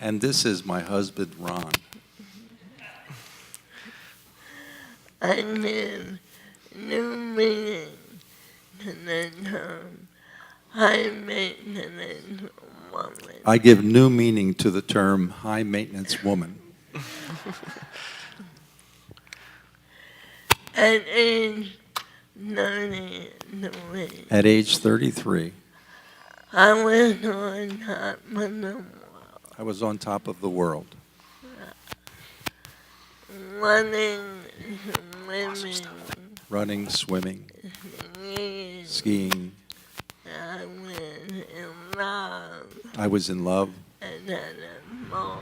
And this is my husband, Ron. I give new meaning to the term high maintenance woman. I give new meaning to the term high maintenance woman. At age 33, At age 33, I was on top of the world, I was on top of the world, running, swimming, running, swimming, skiing. skiing. I was in love I was in love and had a full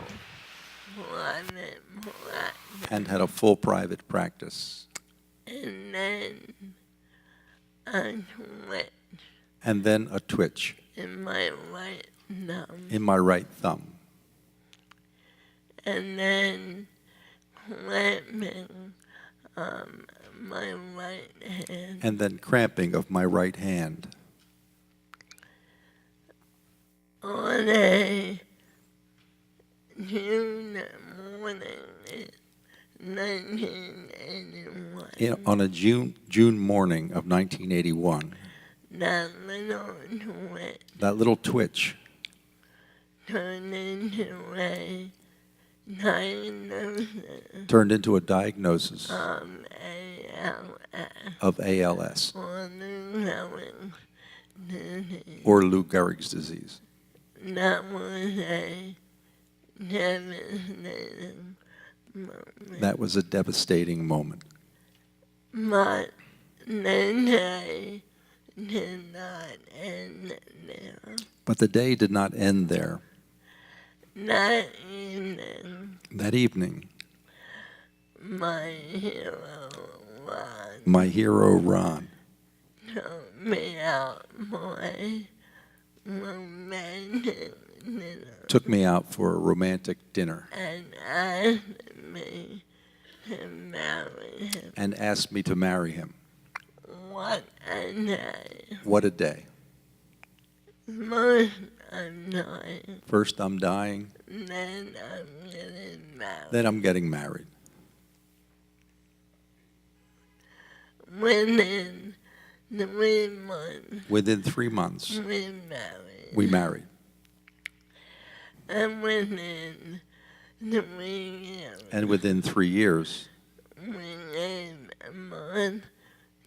private practice. and had a full private practice. And then I twitched And then a twitch in my right thumb. in my right thumb. And then clamping my right hand. And then cramping of my right hand. On a June morning in 1981, On a June morning of 1981, that little twitch that little twitch turned into a diagnosis turned into a diagnosis of ALS, of ALS, or Lou Gehrig's disease. or Lou Gehrig's disease. That was a devastating moment. That was a devastating moment. But the day did not end there. But the day did not end there. That evening, That evening, my hero Ron my hero Ron took me out for a romantic dinner took me out for a romantic dinner and asked me to marry him. and asked me to marry him. What a day. What a day. First I'm dying, First I'm dying, then I'm getting married. then I'm getting married. Within 3 months, Within 3 months, we we married. And within 3 years, And within 3 years, we gave birth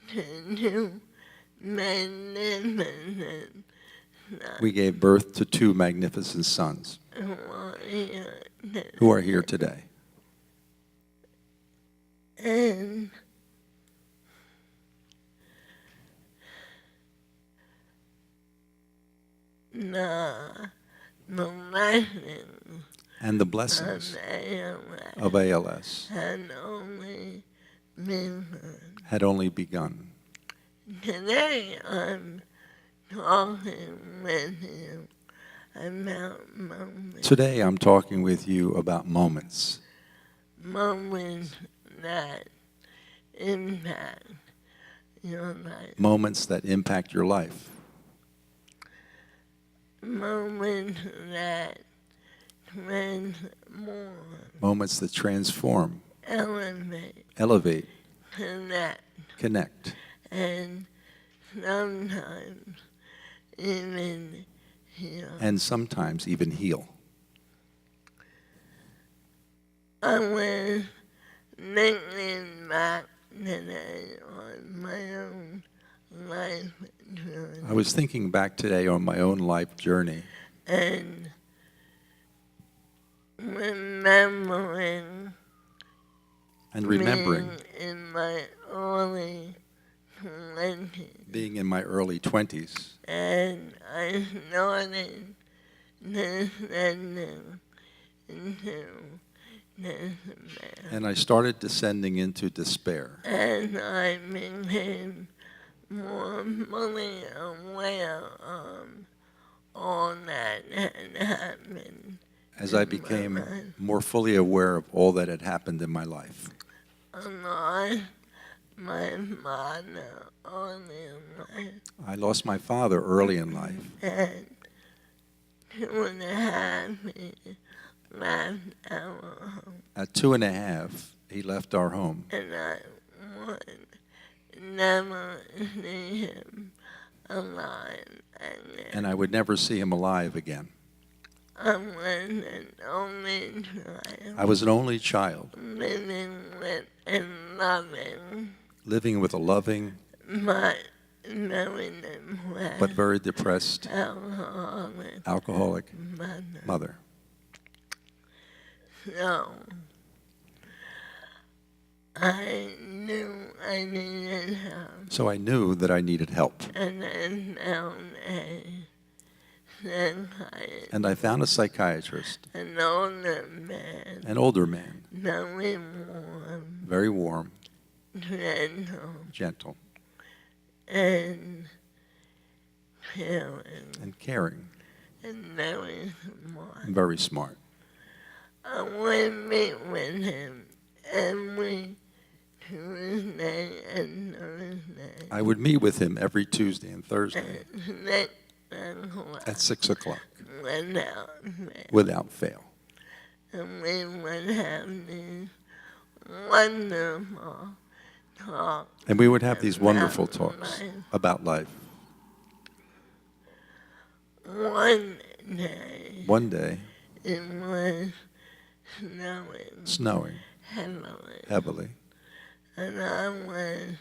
to 2 magnificent sons we gave birth to 2 magnificent sons who are here today. who are here today. And the blessings And the of blessings ALS of ALS had only begun. had only begun. Today I'm talking with you about moments. Today I'm talking with you about moments. Moments that impact your life. Moments that impact your life. Moments that transform, Moments that transform, elevate, elevate, connect, connect, and sometimes even heal. and sometimes even heal. I was thinking back today on my own life journey. I was thinking back today on my own life journey And remembering and remembering being in my early 20s, being in my early 20s, and I started descending into despair. and I started descending into despair. As I became more fully aware of all that had happened. As I became more fully aware of all that had happened in my life. I lost my father early in life, I lost my father early in life, and 2.5 years left our home, At 2.5, he left our home, and I would never see him alive again. and I would never see him alive again. I was an only child, I was an only child, living with and loving, living with a loving but very depressed, but very depressed alcoholic mother. mother. So I knew I needed help, So I knew that I needed help. and I found a psychiatrist, And I found a psychiatrist, an older man, an older man, very warm, very warm, gentle, gentle, and caring, and caring, and very smart. and very smart. I would meet with him every Tuesday and Thursday I would meet with him every Tuesday and Thursday at 6 o'clock at 6 o'clock without fail. without fail. And we would have these wonderful talks And we would have these wonderful about talks life. about life. One day One day, it was snowing snowing heavily, heavily, and I was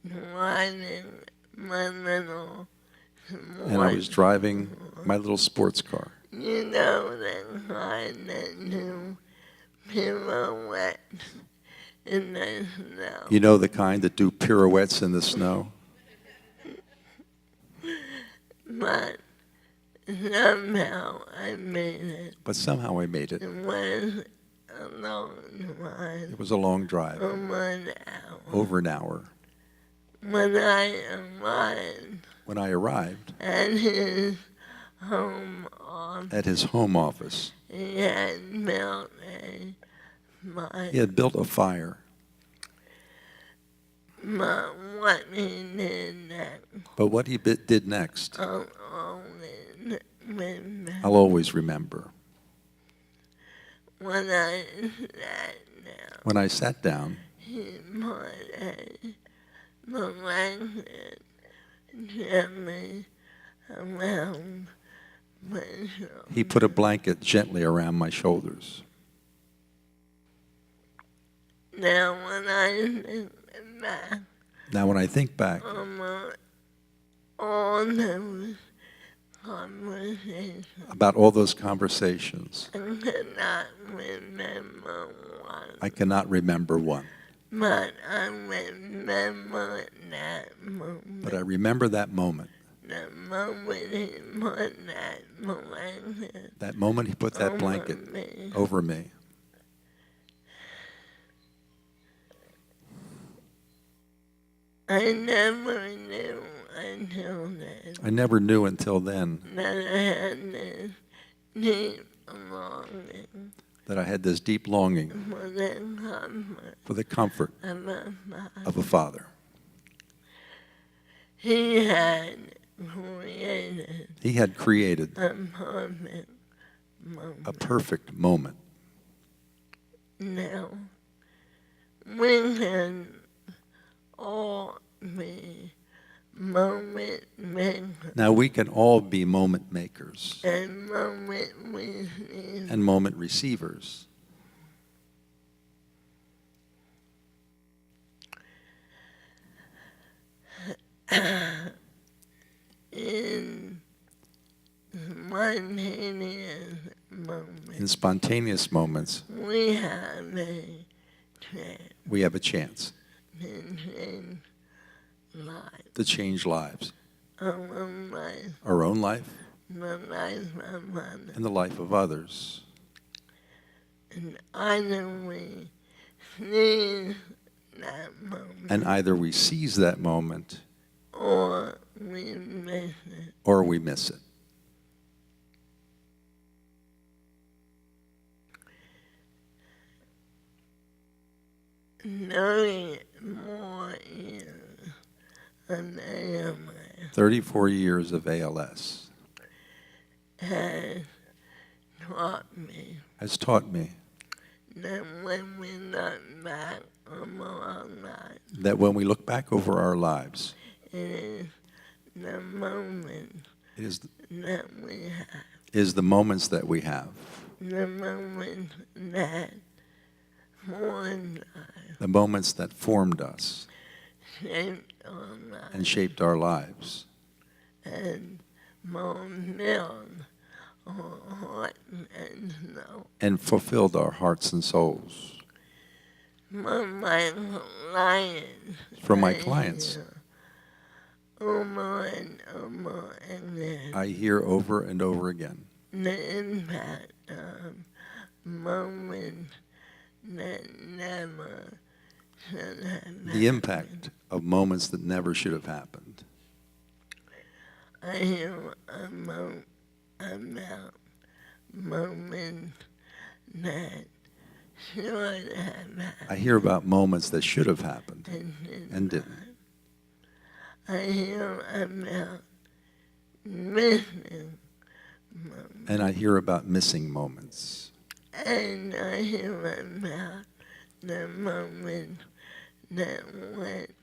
driving my little and I was driving my little sports car. You know the kind that do pirouettes in the snow. You know, the kind that do pirouettes in the snow? But somehow I made it. But somehow I made it. It was a long ride, It was a long drive, over an hour. over an hour. When I arrived When I arrived at his home office, at his home office, he had built a fire. he had built a fire. But what he did next, But what he did next, I'll always remember. I'll always remember. When I sat down, When I sat down, he put a blanket gently around my shoulder. he put a blanket gently around my shoulders. Now when I think back Now, when I think back on all those conversations, about all those conversations, I cannot remember one. I cannot remember one. But I remember that moment. But I remember that moment. The moment he put that blanket That moment he put that over blanket me. over me. I never knew until then I never knew until then that I had this deep longing that I had this deep longing for the comfort for the comfort of a father. of a father. He had created He had created a perfect moment. a perfect moment. Now, we can all be moment makers Now, we can all be moment makers and moment receivers. and moment receivers. In spontaneous moments, In spontaneous moments, we have a chance we have a chance to change lives. to change lives. Our life, Our own life the life of others. and the life of others. And either we seize that moment And either we seize that moment or we miss it. or we miss it. Knowing more years of ALS 34 years of ALS has taught me has taught me that when we look back over our lives, that when we look back over our lives, it is the moment it that we have, is the moments that we have, the moment that formed us, the moments that formed us shaped our lives, and shaped our lives, and fulfilled our heart and soul. and fulfilled our hearts and souls. From my clients, From my clients, over and over again, I hear over and over again the impact of moments that never should have happened. the impact of moments that never should have happened. I hear about moments that should have happened I hear about moments that should have happened and didn't. I hear about missing moments. And I hear about missing moments. And I hear about the moments that went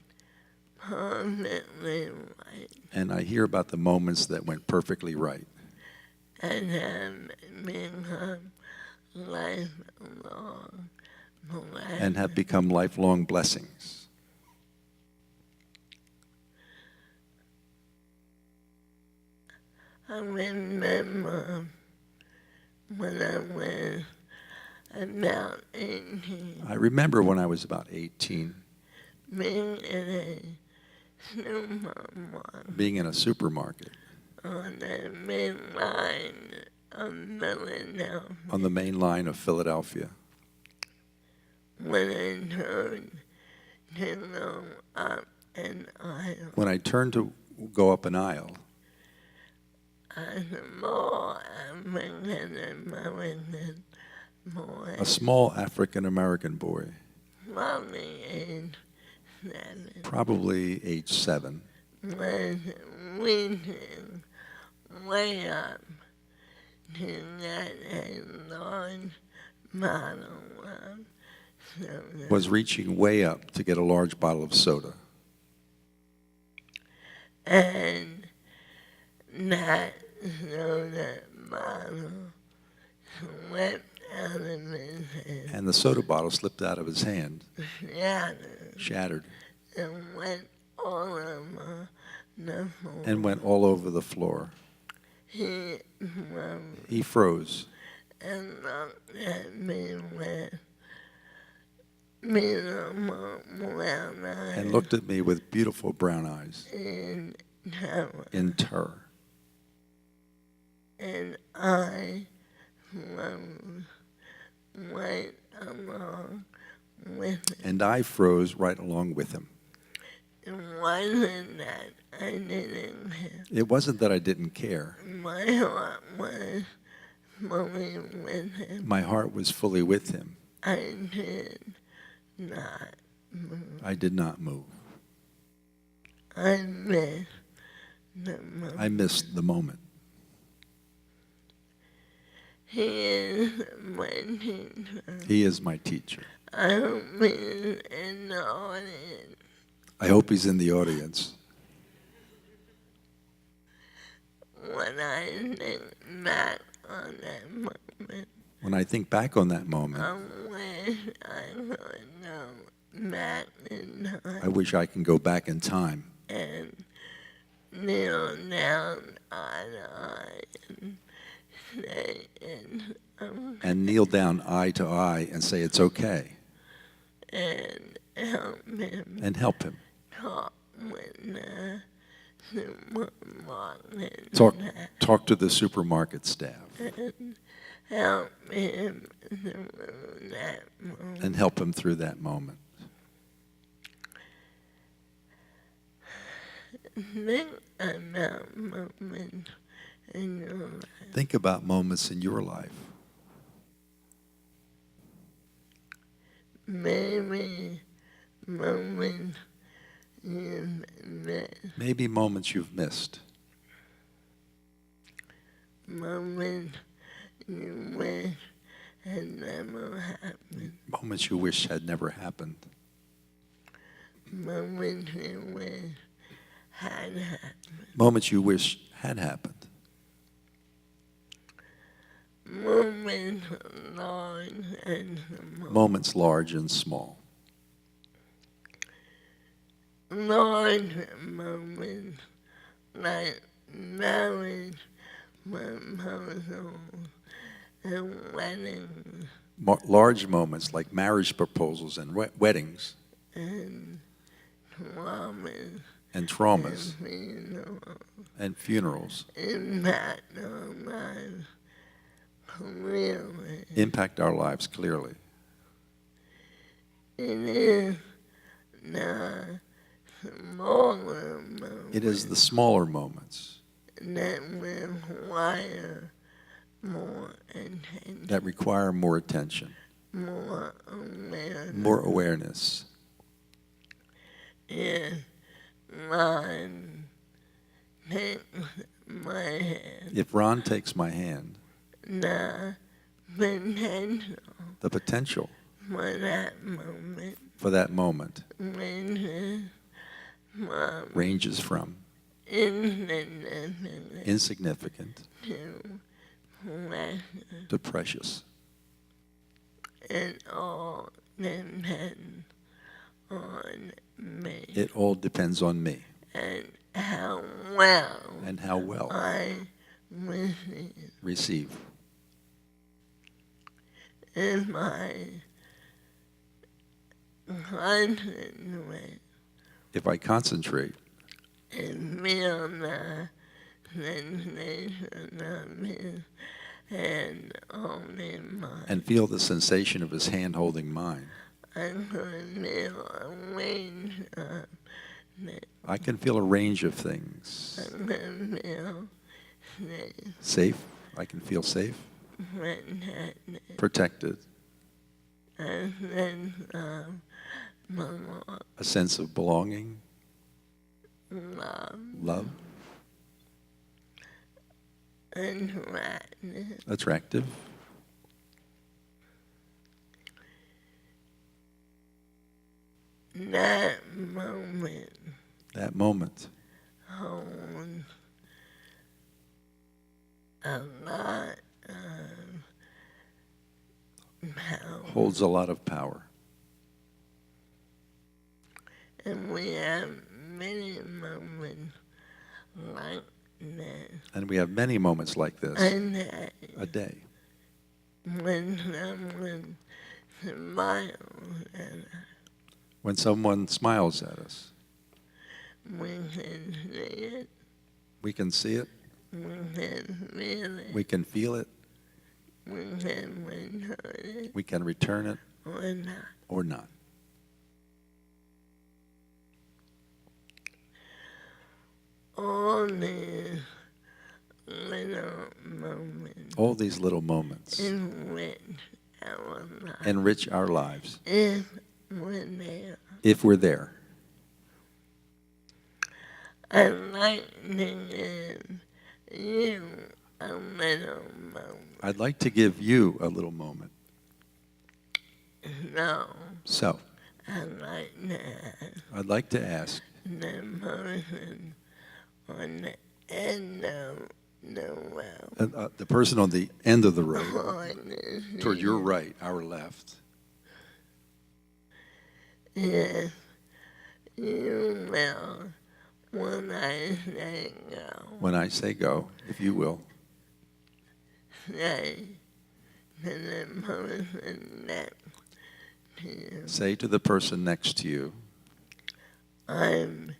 perfectly right And I hear about the moments that went perfectly right and have become lifelong blessings. and have become lifelong blessings. I remember when I was about 18, I remember when I was about 18, being in a supermarket being in a supermarket on the main line of Philadelphia on the main line of Philadelphia. when I turned to go up an aisle. When I turned to go up an aisle, A small African-American boy, a small African-American boy, probably age 7, probably age 7, was reaching way up to get a large bottle of soda. was reaching way up to get a large bottle of soda. And that soda bottle slipped out of his hand, And the soda bottle slipped out of his hand, shattered, shattered, and went all over the floor. and went all over the floor. He froze He froze and looked at me with beautiful brown eyes and looked at me with beautiful brown eyes in terror. in terror. And I froze right along with it. And I froze right along with him. It wasn't that I didn't care. It wasn't that I didn't care. My heart was fully with him. My heart was fully with him. I did not move. I did not move. I missed the moment. I missed the moment. He is my teacher. He is my teacher. I hope he's in the audience. I hope he's in the audience. When I think back on that moment, When I think back on that I moment, wish I could go back in I time wish I can go back in time and kneel down eye to eye and say it's okay, and kneel down eye to eye and say it's okay and help him and help him. talk with the supermarket Talk to the supermarket staff and help him through that moment. and help him through that moment. Think about moments in your life. Think about moments in your life. Maybe moments you've missed, Maybe moments you've missed. moments you wish had never happened. Moments you wish had never happened. Moments you wish had happened. Moments you wish had happened. Moments large and small. Moments large and small. Large moments like marriage proposals and weddings Large moments like marriage proposals and weddings and traumas and traumas and and funerals impact our lives clearly. impact our lives clearly. It is the smaller moments It is the smaller moments that require more attention, that require more attention, more awareness. more awareness. If Ron takes my hand, If Ron takes my hand, the potential the potential for that moment for that moment ranges from ranges from insignificant to precious. It all depends on me It all depends on me and how well I I receive. if I concentrate If I concentrate and feel the sensation of his hand holding mine, and feel the sensation of his hand holding mine, I could feel a range of I can feel a range of things. I could feel safe, Safe. I can feel safe, protected, protected, a sense of belonging, a sense of belonging, love, love, attractive. attractive. That moment That moment holds a lot of power. holds a lot of power. And we have many moments like this. And we have many moments like this And a day. when someone smiles at us, When someone smiles at us, we can see it, we can see it, we can feel it, we can feel it, we can return it, we can return it or not. or not. All these little moments All these little moments enrich our lives enrich our lives if we're there. if we're there. I'd like to give you a little moment. I'd like to give you a little moment. So, So, I'd like to ask I'd like to ask the person on the end of the road, the person on the end of the road, on the toward your right, our left, if you will, when I say go, when I say go, if you will, say to the person next to you, say to the person next to you, I'm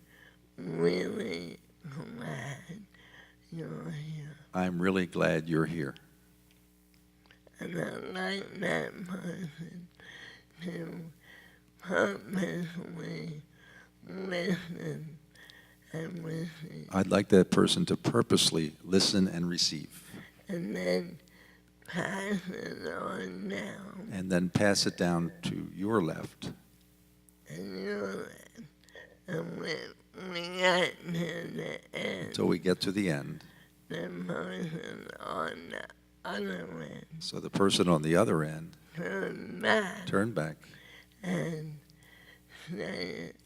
really glad you're here. I'm really glad you're here. And I'd like that person to purposely listen and receive. I'd like that person to purposely listen and receive, And then pass it on down. and then pass it down to your left. And you're and when we get to the end, Until we get to the end. the person on the other end. So the person on the other end, Turn back turn back and say it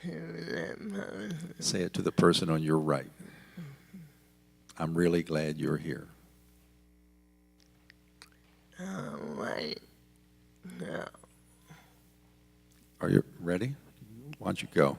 to that person. say it to the person on your right. I'm really glad you're here. Right now. Are you ready? Why don't you go?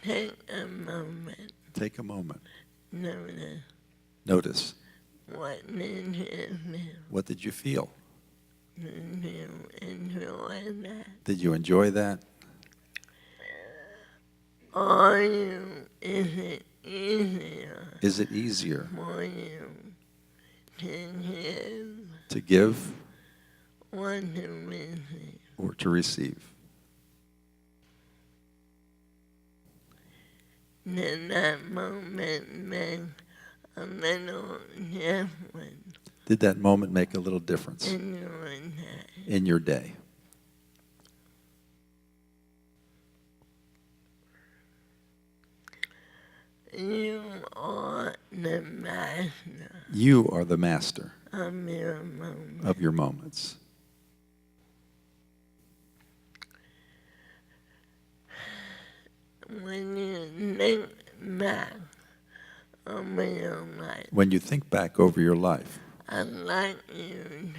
Take a moment. Take a moment. Notice Notice, what did you feel? what did you feel? Did you enjoy that? Did you enjoy that? Is it easier Is it easier for you to give to give or to receive? or to receive? Did that moment make a little difference Did that moment make a little difference in your day? in your day? You are the master You are the master of your moment. of your moments. When you think back over your life, When you think back over your life, I'd like you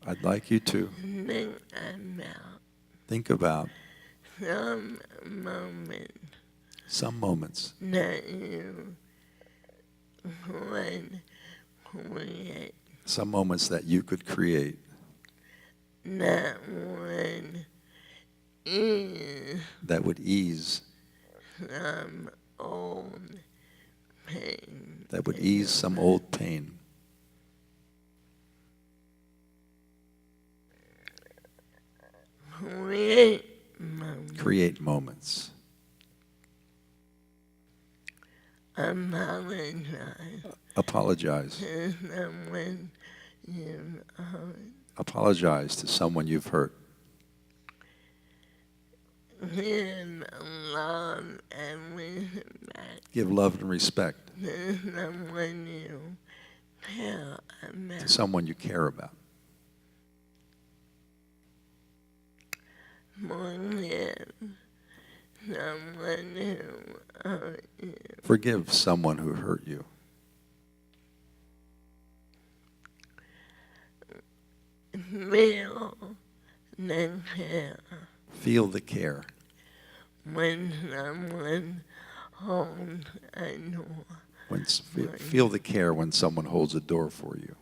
I'd like you to to think about think about some moment some moments that you could create some moments that you could create that would ease that would ease some old pain. that would ease some old pain. Create moments. Create moments. Apologize Apologize. to someone you've hurt. Apologize to someone you've hurt. Give love and respect Give love and respect to someone you care about. to someone you care about. Forgive someone who hurt you. Forgive someone who hurt you. Feel the care Feel the care when someone holds a door. Feel the care when someone holds a door for you.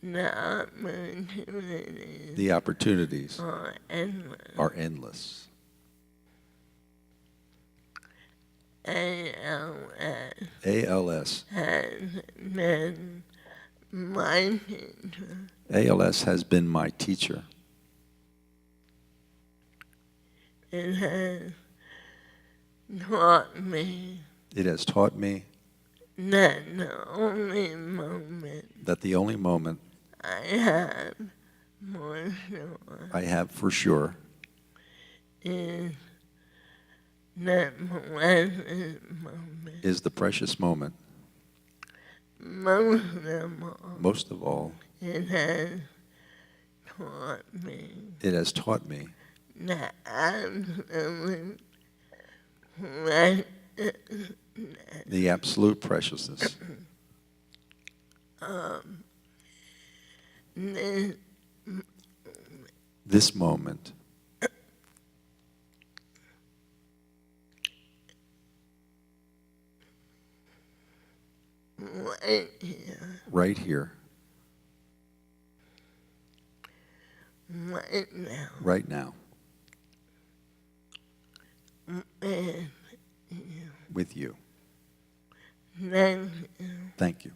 The opportunities The opportunities are endless. are endless. ALS ALS. has been my teacher. ALS has been my teacher. It has taught me It has taught me that the only moment that the only moment I have for sure I have for sure is that present moment. is the precious moment. Most of all, Most of all, it has taught me it has taught me the absolute precious the absolute preciousness this moment right here, right here, right now, right now, and with you. thank you. Thank you.